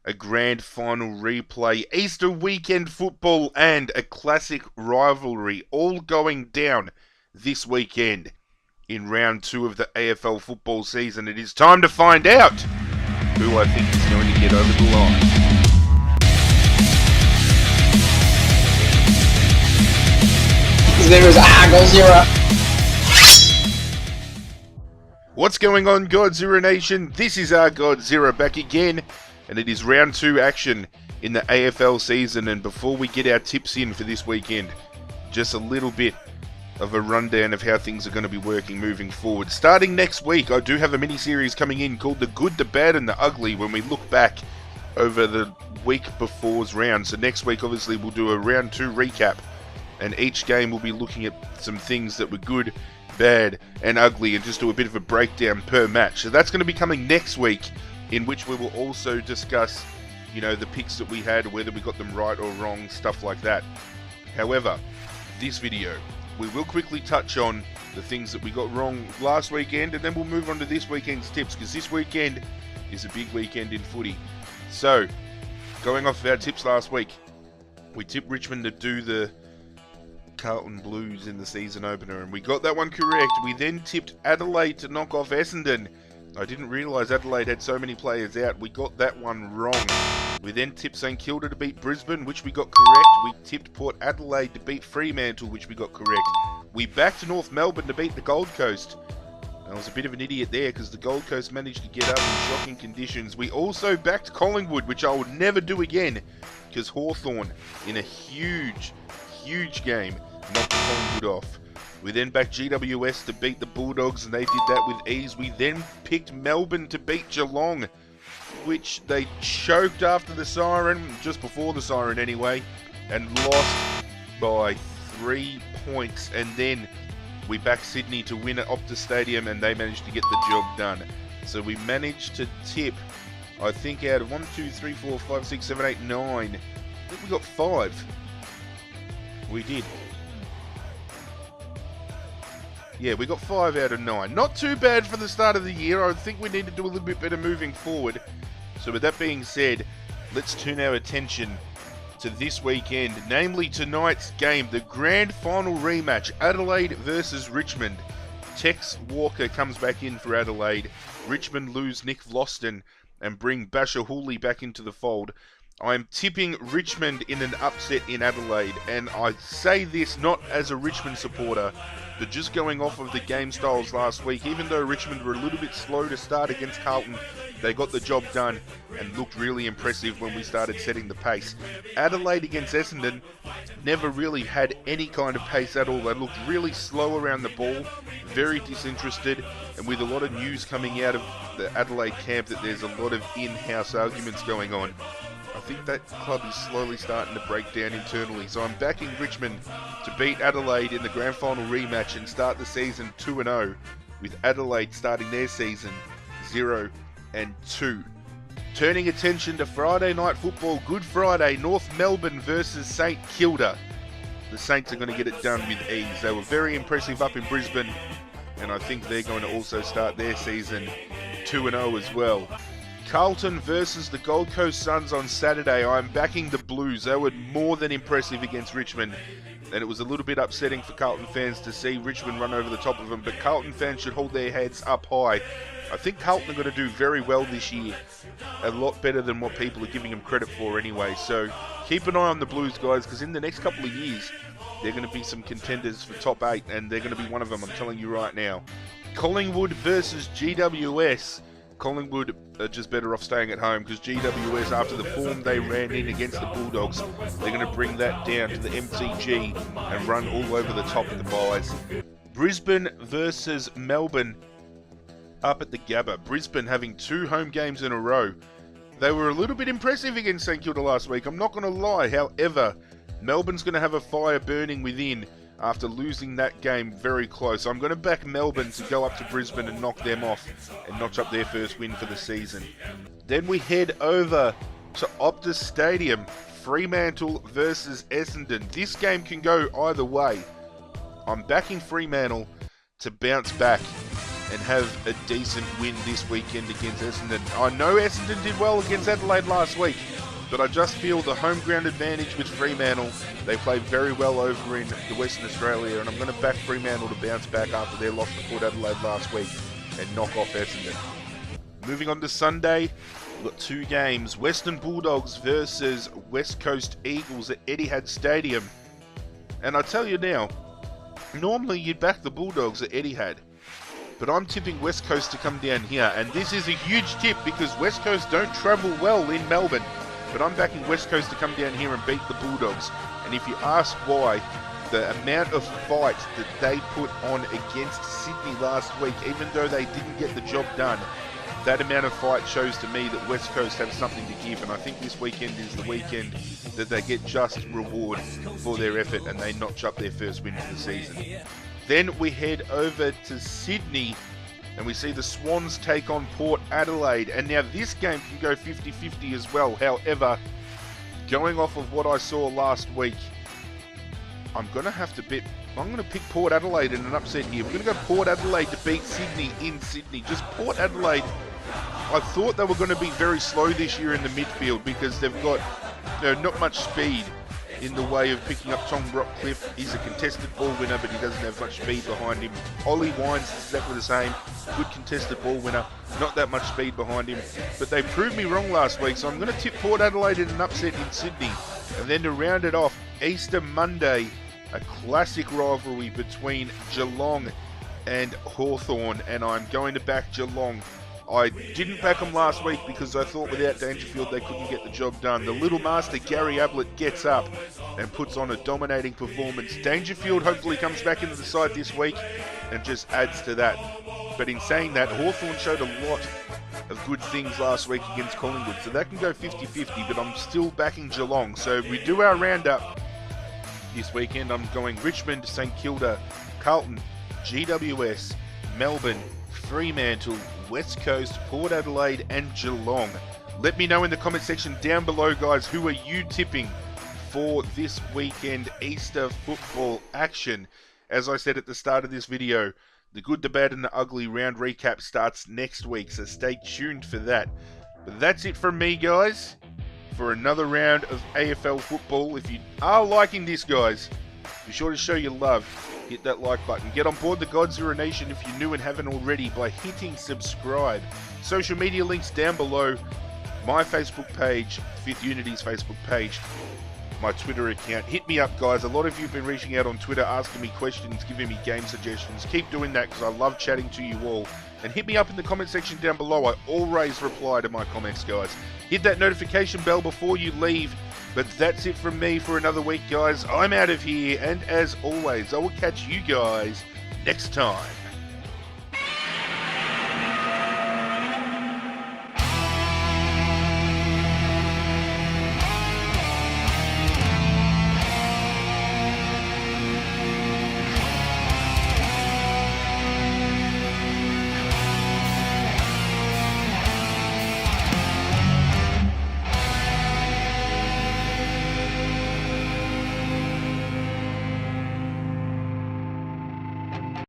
a grand final replay, Easter weekend football, and a classic rivalry all going down this weekend in round 2 of the AFL football season. It is time to find out who I think is going to get over the line. His name is Godzilla. What's going on, Godzilla Nation? This is our Godzilla back again, and it is round 2 action in the AFL season. And before we get our tips in for this weekend, just a little bit of a rundown of how things are going to be working moving forward. Starting next week, I do have a mini-series coming in called The Good, the Bad and the Ugly, when we look back over the week before's round. So next week, obviously, we'll do a round 2 recap, and each game we'll be looking at some things that were good, bad and ugly, and just do a bit of a breakdown per match. So that's going to be coming next week, in which we will also discuss, the picks that we had, whether we got them right or wrong, stuff like that. However, this video, we will quickly touch on the things that we got wrong last weekend, and then we'll move on to this weekend's tips, because this weekend is a big weekend in footy. So, going off of our tips last week, we tipped Richmond to do the Carlton Blues in the season opener, and we got that one correct. We then tipped Adelaide to knock off Essendon. I didn't realise Adelaide had so many players out. We got that one wrong. We then tipped St Kilda to beat Brisbane, which we got correct. We tipped Port Adelaide to beat Fremantle, which we got correct. We backed North Melbourne to beat the Gold Coast. I was a bit of an idiot there, because the Gold Coast managed to get up in shocking conditions. We also backed Collingwood, which I would never do again, because Hawthorn, in a huge game, knocked Collingwood off. We then backed GWS to beat the Bulldogs, and they did that with ease. We then picked Melbourne to beat Geelong, which they choked after the siren, just before the siren anyway, and lost by 3 points. And then we backed Sydney to win at Optus Stadium, and they managed to get the job done. So we managed to tip, I think, out of 1, 2, 3, 4, 5, 6, 7, 8, 9. I think we got 5. We did. Yeah, we got 5 out of 9. Not too bad for the start of the year. I think we need to do a little bit better moving forward. So with that being said, let's turn our attention to this weekend, namely tonight's game, the grand final rematch, Adelaide versus Richmond. Tex Walker comes back in for Adelaide. Richmond lose Nick Vlaston and bring Basher Hooley back into the fold. I'm tipping Richmond in an upset in Adelaide, and I say this not as a Richmond supporter, but just going off of the game styles last week. Even though Richmond were a little bit slow to start against Carlton, they got the job done and looked really impressive when we started setting the pace. Adelaide against Essendon never really had any kind of pace at all. They looked really slow around the ball, very disinterested, and with a lot of news coming out of the Adelaide camp that there's a lot of in-house arguments going on. I think that club is slowly starting to break down internally. So I'm backing Richmond to beat Adelaide in the grand final rematch and start the season 2-0, with Adelaide starting their season 0-2. Turning attention to Friday night football, Good Friday, North Melbourne versus St Kilda. The Saints are going to get it done with ease. They were very impressive up in Brisbane, and I think they're going to also start their season 2-0 as well. Carlton versus the Gold Coast Suns on Saturday. I'm backing the Blues. They were more than impressive against Richmond, and it was a little bit upsetting for Carlton fans to see Richmond run over the top of them, but Carlton fans should hold their heads up high. I think Carlton are going to do very well this year, a lot better than what people are giving them credit for anyway. So keep an eye on the Blues, guys, because in the next couple of years, they're going to be some contenders for top 8, and they're going to be one of them, I'm telling you right now. Collingwood versus GWS. Collingwood are just better off staying at home, because GWS, after the form they ran in against the Bulldogs, they're going to bring that down to the MCG and run all over the top of the buys. Brisbane versus Melbourne up at the Gabba. Brisbane having 2 home games in a row. They were a little bit impressive against St Kilda last week, I'm not going to lie. However, Melbourne's going to have a fire burning within after losing that game very close. I'm going to back Melbourne to go up to Brisbane and knock them off and notch up their first win for the season. Then we head over to Optus Stadium, Fremantle versus Essendon. This game can go either way. I'm backing Fremantle to bounce back and have a decent win this weekend against Essendon. I know Essendon did well against Adelaide last week, but I just feel the home ground advantage with Fremantle. They played very well over in the Western Australia, and I'm going to back Fremantle to bounce back after their loss to Port Adelaide last week and knock off Essendon. Moving on to Sunday, we've got two games. Western Bulldogs versus West Coast Eagles at Etihad Stadium. And I tell you now, normally you'd back the Bulldogs at Etihad, but I'm tipping West Coast to come down here, and this is a huge tip because West Coast don't travel well in Melbourne, but I'm backing West Coast to come down here and beat the Bulldogs. And if you ask why, the amount of fight that they put on against Sydney last week, even though they didn't get the job done, that amount of fight shows to me that West Coast have something to give, and I think this weekend is the weekend that they get just reward for their effort and they notch up their first win for the season. Then we head over to Sydney and we see the Swans take on Port Adelaide, and now this game can go 50-50 as well. However, going off of what I saw last week, I'm going to pick Port Adelaide in an upset here. We're going to go Port Adelaide to beat Sydney in Sydney. Just Port Adelaide, I thought they were going to be very slow this year in the midfield because they've got not much speed in the way of picking up Tom Rockcliffe. He's a contested ball winner, but he doesn't have much speed behind him. Ollie Wines is exactly the same. Good contested ball winner, not that much speed behind him. But they proved me wrong last week, so I'm going to tip Port Adelaide in an upset in Sydney. And then to round it off, Easter Monday, a classic rivalry between Geelong and Hawthorn, and I'm going to back Geelong. I didn't back them last week because I thought without Dangerfield they couldn't get the job done. The little master Gary Ablett gets up and puts on a dominating performance. Dangerfield hopefully comes back into the side this week and just adds to that. But in saying that, Hawthorn showed a lot of good things last week against Collingwood, so that can go 50-50, but I'm still backing Geelong. So we do our roundup this weekend. I'm going Richmond, St Kilda, Carlton, GWS, Melbourne, Fremantle, West Coast, Port Adelaide and Geelong. Let me know in the comment section down below, guys, who are you tipping for this weekend Easter football action. As I said at the start of this video, the good, the bad and the ugly round recap starts next week, so stay tuned for that. But that's it from me, guys, for another round of AFL football. If you are liking this, guys, be sure to show your love. Hit that like button. Get on board the Godzilla Nation if you're new and haven't already by hitting subscribe. Social media links down below. My Facebook page, Fifth Unity's Facebook page, my Twitter account. Hit me up, guys. A lot of you have been reaching out on Twitter, asking me questions, giving me game suggestions. Keep doing that because I love chatting to you all. And hit me up in the comment section down below. I always reply to my comments, guys. Hit that notification bell before you leave. But that's it from me for another week, guys. I'm out of here, and as always, I will catch you guys next time.